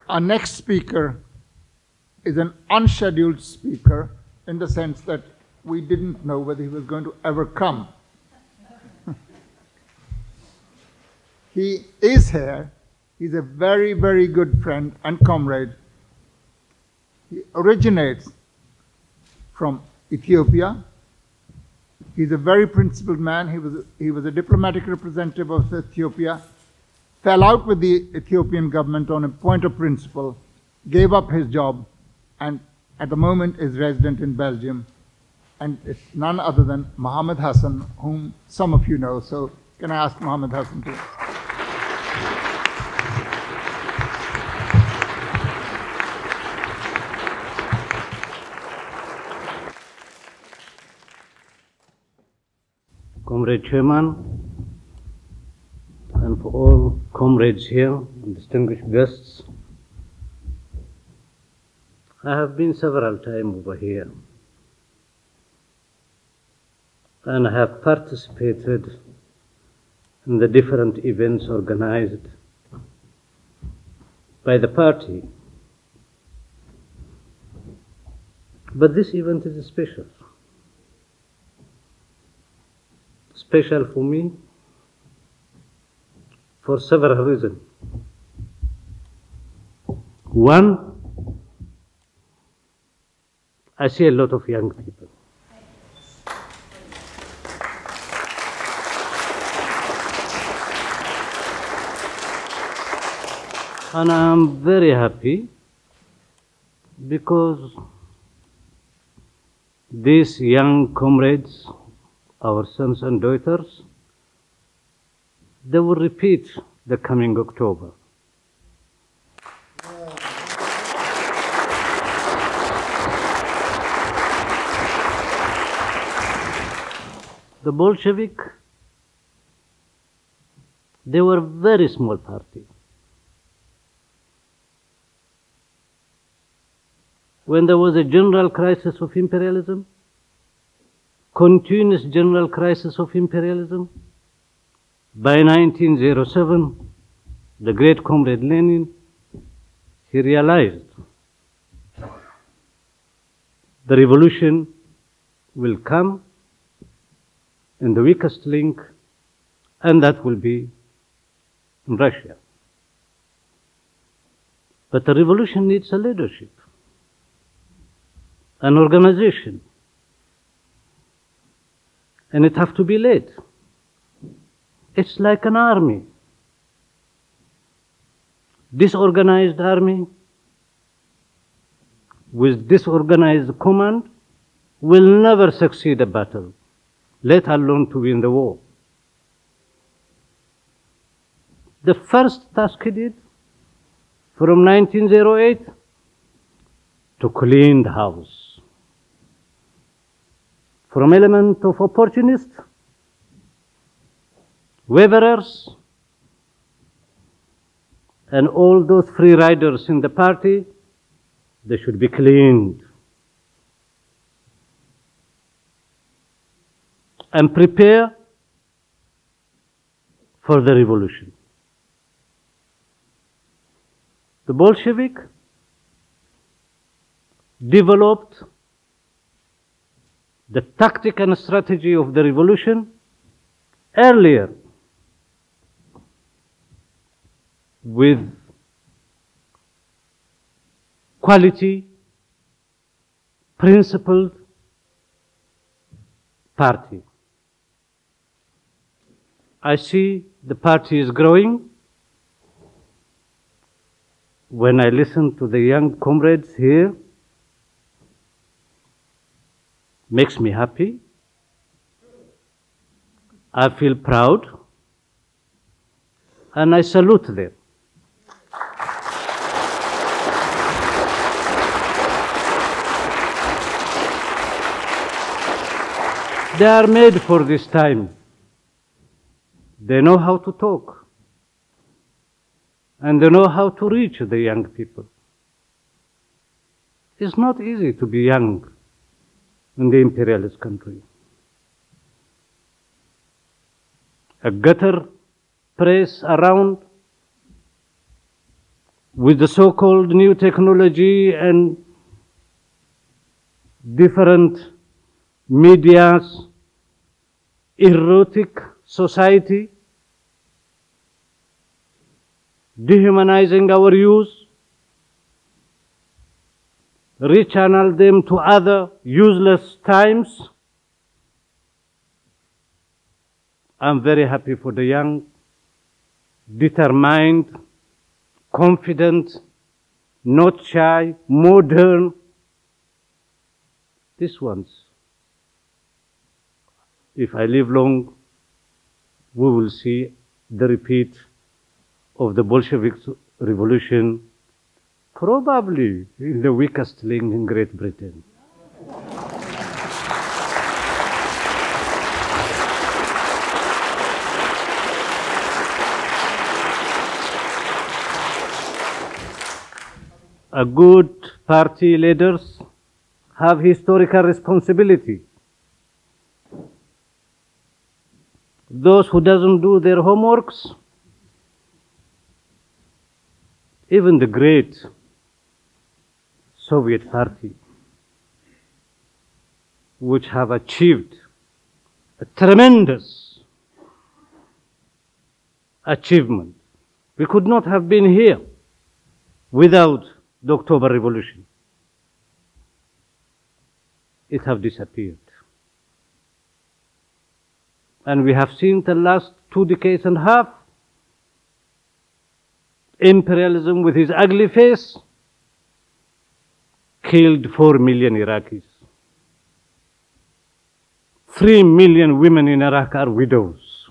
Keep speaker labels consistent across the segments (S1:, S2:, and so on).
S1: Our next speaker is an unscheduled speaker in the sense that we didn't know whether he was going to ever come. He is here. He's a very, very good friend and comrade. He originates from Ethiopia. He's a very principled man. He was a diplomatic representative of Ethiopia, fell out with the Ethiopian government on a point of principle, gave up his job, and at the moment is resident in Belgium. And it's none other than Mohammad Hassan, whom some of you know. So can I ask Mohammad Hassan to...
S2: Comrade Chairman, and for all comrades here and distinguished guests, I have been several times over here, and I have participated in the different events organized by the party. But this event is special. Special for me for several reasons. One, I see a lot of young people. And I'm very happy because these young comrades, our sons and daughters, they will repeat the coming October. The Bolshevik, they were a very small party. When there was a general crisis of imperialism, continuous general crisis of imperialism, by 1907, the great comrade Lenin, he realized the revolution will come in the weakest link, and that will be in Russia. But the revolution needs a leadership, an organization, and it has to be led. It's like an army. Disorganized army with disorganized command will never succeed a battle, let alone to win the war. The first task he did from 1908 to clean the house from element of opportunists, waverers, and all those free riders in the party. They should be cleaned and prepare for the revolution. The Bolshevik developed the tactic and strategy of the revolution earlier with quality, principled party. I see the party is growing. When I listen to the young comrades here, makes me happy. I feel proud, and I salute them. They are made for this time. They know how to talk, and they know how to reach the young people. It's not easy to be young in the imperialist country. A gutter press around with the so-called new technology and different media's erotic society, dehumanizing our youth, rechannel them to other useless times. I'm very happy for the young, determined, confident, not shy, modern. These ones, if I live long, we will see the repeat of the Bolshevik revolution, probably in the weakest link in Great Britain. A good party leaders have historical responsibility. Those who doesn't do their homeworks, even the great Soviet party, which have achieved a tremendous achievement. We could not have been here without the October Revolution. It have disappeared. And we have seen the last 2 decades and a half, imperialism with his ugly face killed 4 million Iraqis. 3 million women in Iraq are widows.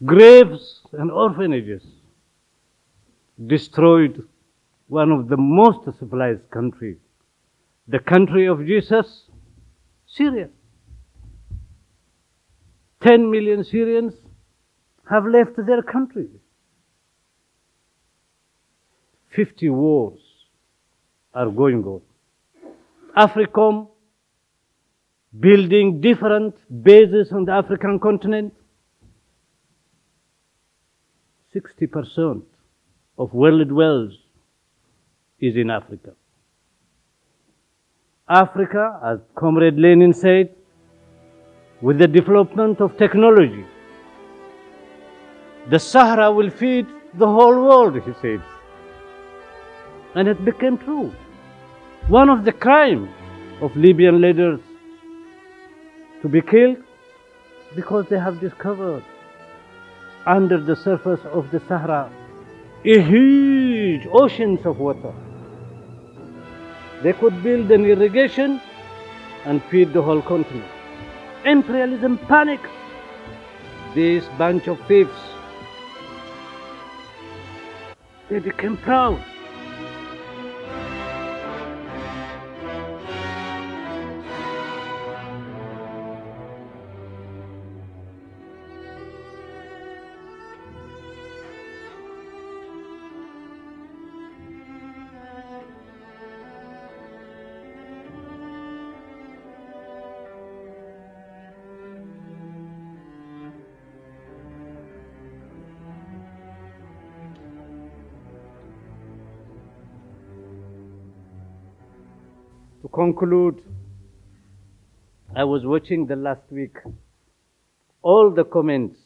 S2: Graves and orphanages. Destroyed one of the most civilized countries, the country of Jesus, Syria. 10 million Syrians have left their country. 50 wars are going on. AFRICOM building different bases on the African continent. 60% of world wealth is in Africa. Africa, as Comrade Lenin said, with the development of technology, the Sahara will feed the whole world, he said. And it became true. One of the crimes of Libyan leaders to be killed because they have discovered under the surface of the Sahara a huge oceans of water. They could build an irrigation and feed the whole continent. Imperialism panicked. This bunch of thieves, they became proud. To conclude, I was watching the last week all the comments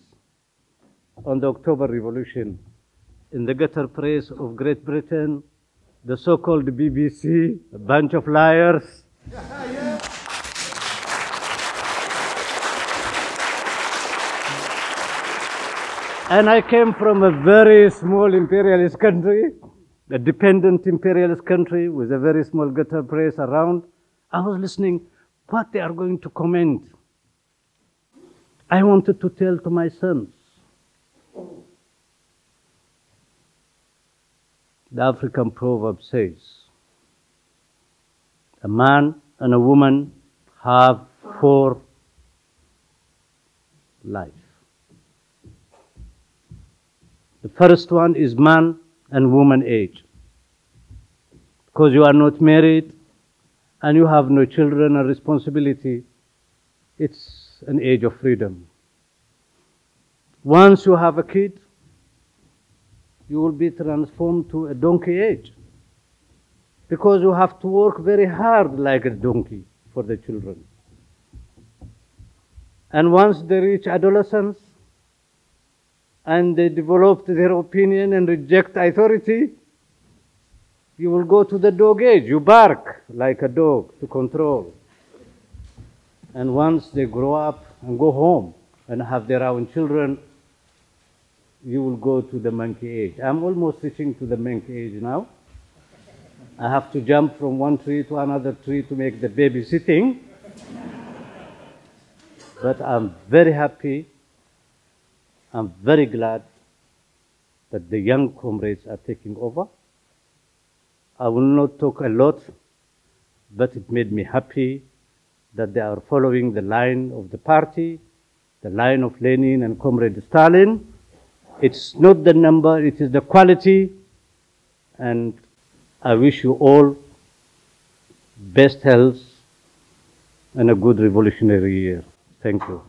S2: on the October Revolution in the gutter press of Great Britain, the so-called BBC, a bunch of liars. And I came from a very small imperialist country, a dependent imperialist country with a very small gutter press around. I was listening what they are going to comment. I wanted to tell to my sons. The African proverb says, a man and a woman have 4 lives. The first one is man and woman age. Because you are not married and you have no children or responsibility, it's an age of freedom. Once you have a kid, you will be transformed to a donkey age. Because you have to work very hard like a donkey for the children. And once they reach adolescence and they develop their opinion and reject authority, you will go to the dog age. You bark like a dog to control. And once they grow up and go home and have their own children, you will go to the monkey age. I'm almost reaching to the monkey age now. I have to jump from one tree to another tree to make the baby sitting. But I'm very happy, I'm very glad that the young comrades are taking over. I will not talk a lot, but it made me happy that they are following the line of the party, the line of Lenin and Comrade Stalin. It's not the number, it is the quality. And I wish you all best health and a good revolutionary year. Thank you.